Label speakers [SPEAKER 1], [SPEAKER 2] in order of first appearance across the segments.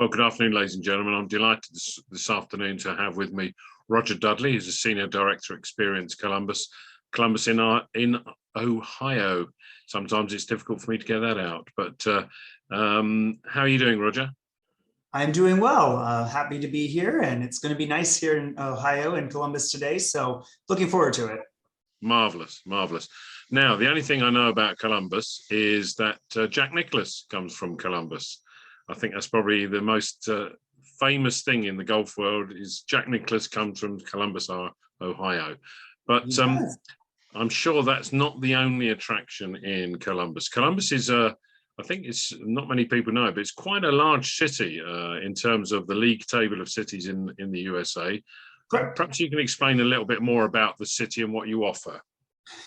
[SPEAKER 1] Well, good afternoon, ladies and gentlemen. I'm delighted this afternoon to have with me Roger Dudley, who's a Senior Director of Experience Columbus in Ohio. Sometimes it's difficult for me to get that out, but how are you doing, Roger?
[SPEAKER 2] I'm doing well. Happy to be here, and it's going to be nice here in Ohio and Columbus today. So looking forward to it.
[SPEAKER 1] Marvelous, marvelous. Now, the only thing I know about Columbus is that Jack Nicklaus comes from Columbus. I think that's probably the most famous thing in the golf world is Jack Nicklaus comes from Columbus, Ohio. But I'm sure that's not the only attraction in Columbus. Columbus is I think it's not many people know, but it's quite a large city in terms of the league table of cities in the USA. Perhaps you can explain a little bit more about the city and what you offer.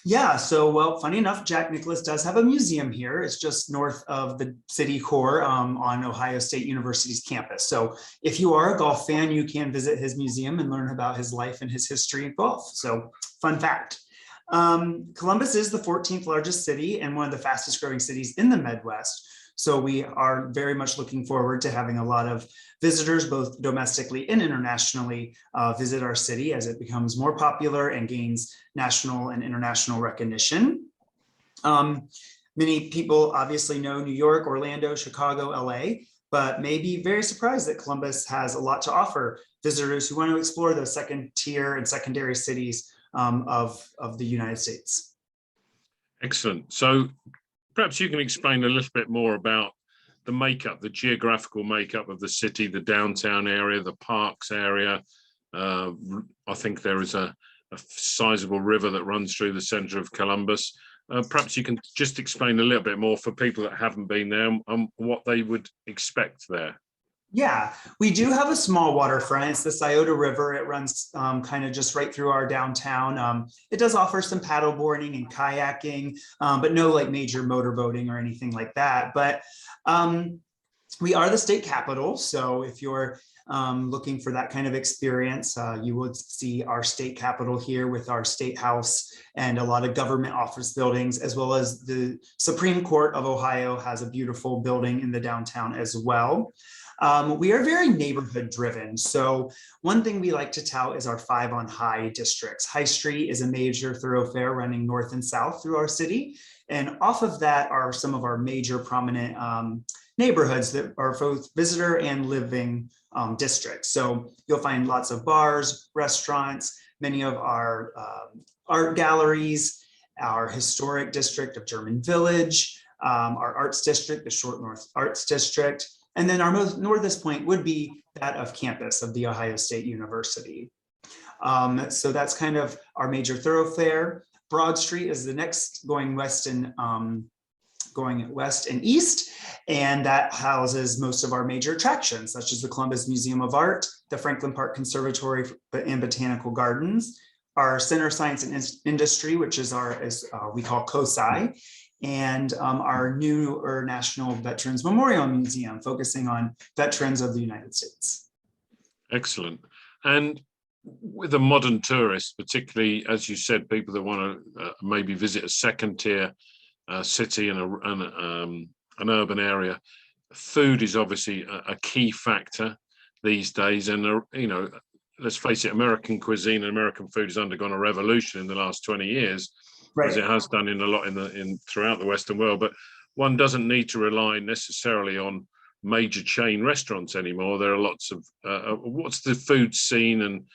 [SPEAKER 2] Yeah, so well, funny enough, Jack Nicklaus does have a museum here. It's just north of the city core on Ohio State University's campus. So if you are a golf fan, you can visit his museum and learn about his life and his history in golf. So fun fact. Columbus is the 14th largest city and one of the fastest growing cities in the Midwest. So we are very much looking forward to having a lot of visitors, both domestically and internationally, visit our city as it becomes more popular and gains national and international recognition. Many people obviously know New York, Orlando, Chicago, LA, but may be very surprised that Columbus has a lot to offer visitors who want to explore those second tier and secondary cities of the United States.
[SPEAKER 1] Excellent. So perhaps you can explain a little bit more about the makeup, the geographical makeup of the city, the downtown area, the parks area. I think there is a sizable river that runs through the center of Columbus. Perhaps you can just explain a little bit more for people that haven't been there and what they would expect there.
[SPEAKER 2] Yeah, we do have a small waterfront. It's the Scioto River. It runs kind of just right through our downtown. It does offer some paddle boarding and kayaking, but no like major motorboating or anything like that. But we are the state capital. So if you're looking for that kind of experience, you would see our state capital here with our state house and a lot of government office buildings, as well as the Supreme Court of Ohio has a beautiful building in the downtown as well. We are very neighborhood driven. So one thing we like to tout is our 5 on High districts. High Street is a major thoroughfare running north and south through our city. And off of that are some of our major prominent neighborhoods that are both visitor and living districts. So you'll find lots of bars, restaurants, many of our art galleries, our historic district of German Village, our arts district, the Short North Arts District. And then our most northest point would be that of campus of the Ohio State University. So that's kind of our major thoroughfare. Broad Street is the next going west and east, and that houses most of our major attractions, such as the Columbus Museum of Art, the Franklin Park Conservatory and Botanical Gardens, our Center of Science and Industry, which is we call COSI, and our newer National Veterans Memorial Museum, focusing on veterans of the United States.
[SPEAKER 1] Excellent. And with a modern tourist, particularly, as you said, people that want to maybe visit a second tier city and an urban area, food is obviously a key factor these days. And, let's face it, American cuisine and American food has undergone a revolution in the last 20 years. Right. As it has done throughout the Western world, but one doesn't need to rely necessarily on major chain restaurants anymore. There are lots of what's the food scene, and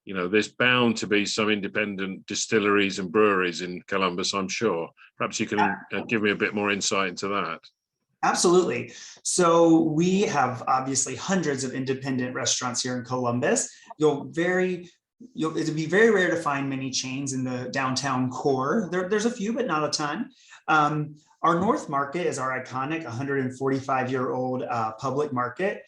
[SPEAKER 1] there's bound to be some independent distilleries and breweries in Columbus, I'm sure. Perhaps you can give me a bit more insight into that.
[SPEAKER 2] Absolutely. So we have obviously hundreds of independent restaurants here in Columbus. It'd be very rare to find many chains in the downtown core. There's a few, but not a ton. Our North Market is our iconic 145-year-old public market,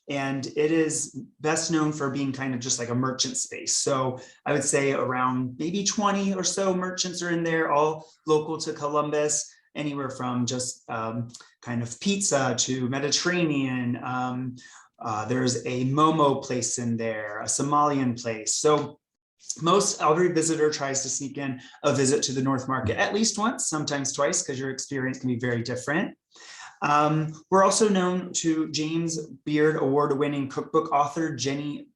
[SPEAKER 2] and it is best known for being kind of just like a merchant space. So I would say around maybe 20 or so merchants are in there, all local to Columbus, anywhere from just kind of pizza to Mediterranean. There's a Momo place in there, a Somalian place. So every visitor tries to sneak in a visit to the North Market at least once, sometimes twice, because your experience can be very different. We're also known to James Beard Award-winning cookbook author Jenny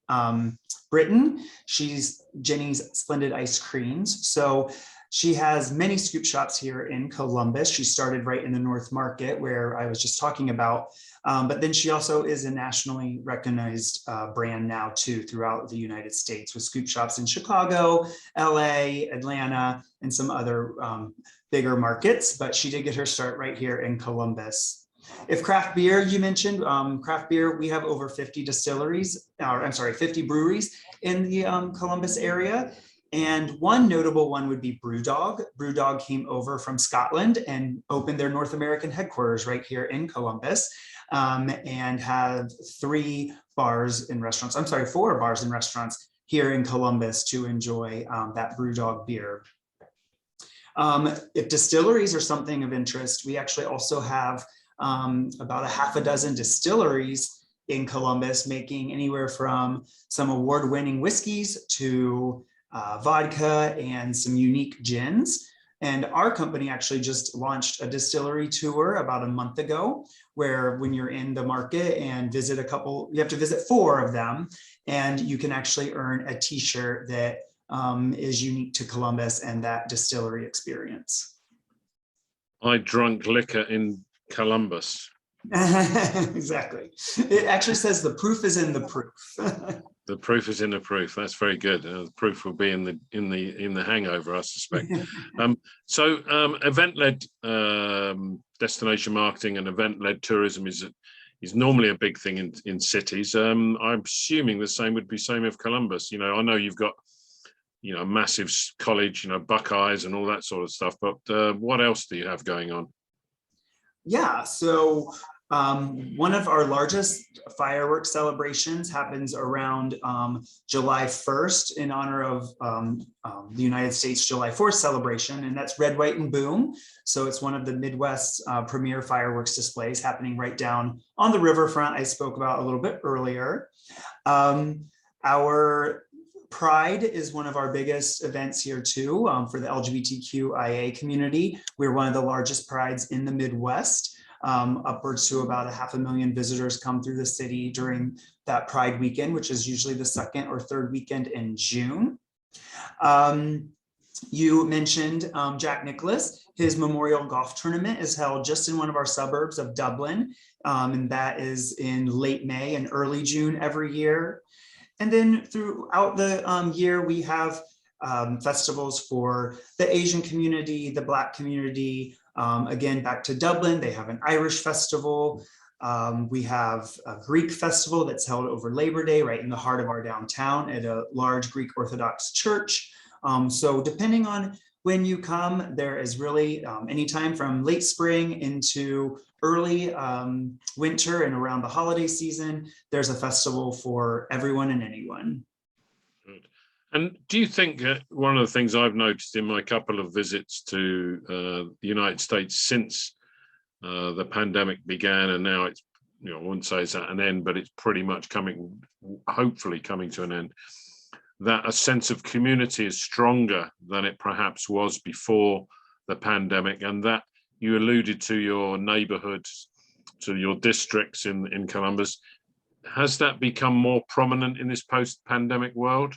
[SPEAKER 2] Britton. She's Jenny's Splendid Ice Creams. So she has many scoop shops here in Columbus. She started right in the North Market where I was just talking about. But then she also is a nationally recognized brand now too throughout the United States with scoop shops in Chicago, LA, Atlanta, and some other bigger markets. But she did get her start right here in Columbus. If craft beer, you mentioned craft beer, we have over 50 distilleries, or I'm sorry, 50 breweries in the Columbus area. And one notable one would be Brewdog. Brewdog came over from Scotland and opened their North American headquarters right here in Columbus, and have 4 bars and restaurants here in Columbus to enjoy that Brewdog beer. If distilleries are something of interest, we actually also have about a half a dozen distilleries in Columbus, making anywhere from some award-winning whiskeys to vodka and some unique gins. And our company actually just launched a distillery tour about a month ago, where when you're in the market and visit you have to visit 4 of them, and you can actually earn a t-shirt that is unique to Columbus and that distillery experience.
[SPEAKER 1] I drunk liquor in Columbus.
[SPEAKER 2] Exactly. It actually says the proof is in the proof.
[SPEAKER 1] The proof is in the proof. That's very good. The proof will be in the hangover, I suspect. Event-led destination marketing and event-led tourism is normally a big thing in cities. I'm assuming the same would be same of Columbus. You know, I know you've got a massive college, Buckeyes and all that sort of stuff. But what else do you have going on?
[SPEAKER 2] Yeah, so one of our largest fireworks celebrations happens around July 1st in honor of the United States July 4th celebration, and that's Red, White, and Boom. So it's one of the Midwest's premier fireworks displays happening right down on the riverfront I spoke about a little bit earlier. Our Pride is one of our biggest events here too for the LGBTQIA community. We're one of the largest prides in the Midwest. Upwards to about 500,000 visitors come through the city during that Pride weekend, which is usually the 2nd or 3rd weekend in June. You mentioned Jack Nicklaus. His Memorial Golf Tournament is held just in one of our suburbs of Dublin, and that is in late May and early June every year. And then throughout the year, we have festivals for the Asian community, the Black community. Again, back to Dublin, they have an Irish festival. We have a Greek festival that's held over Labor Day right in the heart of our downtown at a large Greek Orthodox church. So depending on when you come, there is really anytime from late spring into early winter and around the holiday season, there's a festival for everyone and anyone.
[SPEAKER 1] Good. And do you think one of the things I've noticed in my couple of visits to the United States since the pandemic began, and now it's, I wouldn't say it's at an end, but it's pretty much hopefully coming to an end, that a sense of community is stronger than it perhaps was before the pandemic, and that you alluded to your neighborhoods, to your districts in Columbus. Has that become more prominent in this post-pandemic world?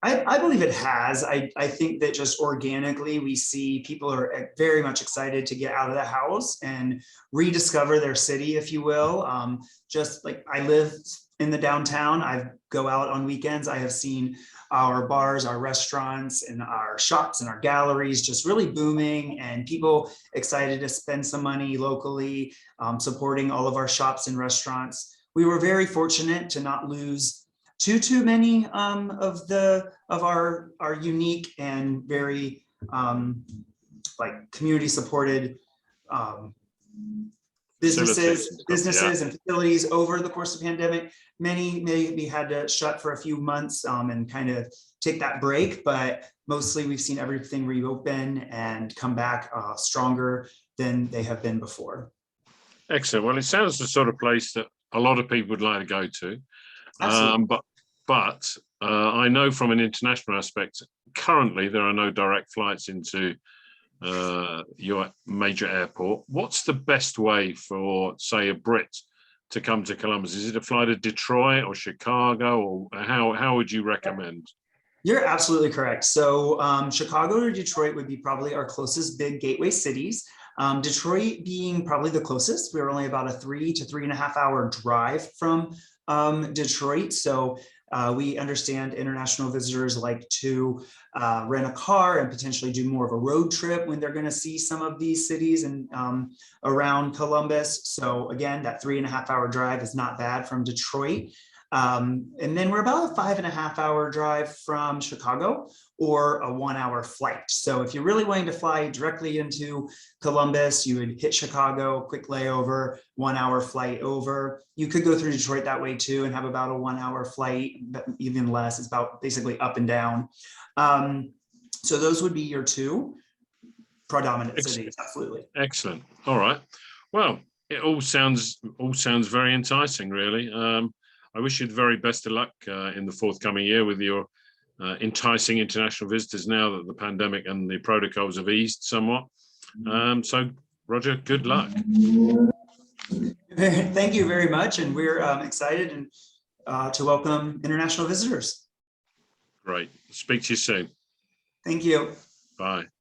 [SPEAKER 2] I believe it has. I think that just organically we see people are very much excited to get out of the house and rediscover their city, if you will. Just like I live in the downtown, I go out on weekends. I have seen our bars, our restaurants, and our shops and our galleries just really booming, and people excited to spend some money locally, supporting all of our shops and restaurants. We were very fortunate to not lose too many of our unique and very like community supported businesses and facilities over the course of the pandemic. Many maybe had to shut for a few months and kind of take that break, but mostly we've seen everything reopen and come back stronger than they have been before.
[SPEAKER 1] Excellent. Well, it sounds the sort of place that a lot of people would like to go to. But I know from an international aspect, currently there are no direct flights into your major airport, what's the best way for, say, a Brit to come to Columbus? Is it a fly to Detroit or Chicago, or how would you recommend?
[SPEAKER 2] You're absolutely correct. So Chicago or Detroit would be probably our closest big gateway cities. Detroit being probably the closest. We're only about a 3 to 3.5 hour drive from Detroit. So we understand international visitors like to rent a car and potentially do more of a road trip when they're going to see some of these cities and around Columbus. So again, that 3.5 hour drive is not bad from Detroit. And then we're about a 5.5 hour drive from Chicago, or a 1 hour flight. So if you're really wanting to fly directly into Columbus, you would hit Chicago, quick layover, 1 hour flight over. You could go through Detroit that way too and have about a 1 hour flight, but even less. It's about basically up and down. So those would be your two predominant cities. Absolutely.
[SPEAKER 1] Excellent. All right. Well, it all sounds very enticing, really. I wish you the very best of luck in the forthcoming year with your enticing international visitors now that the pandemic and the protocols have eased somewhat. So, Roger, good luck.
[SPEAKER 2] Thank you very much. And we're excited and to welcome international visitors.
[SPEAKER 1] Great. Speak to you soon.
[SPEAKER 2] Thank you.
[SPEAKER 1] Bye.